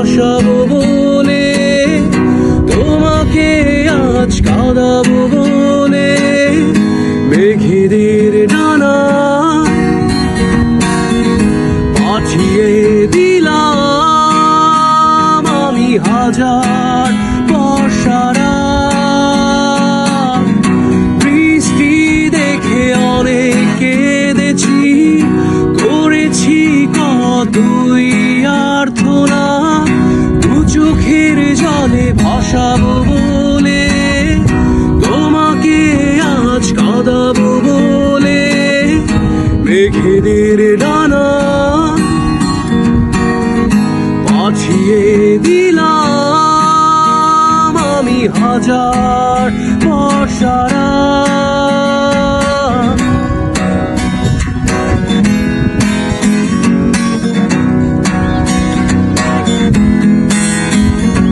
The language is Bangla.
ভাসাবো বলে, তোমাকে আজ কাঁদাবো বলে, মেঘেদের ডানা পাঠিয়ে দিলাম আমি হাজার বর্ষারা। বৃষ্টি দেখে অনেক কেঁদেছি, করেছি কতই আর্তনা, দু চোখের জলে ভাসাবো বলে, তোমাকে আজ কাঁদাবো বলে, মেঘেদের ডানা পাঠিয়ে দিলাম আমি হাজার বর্ষারা।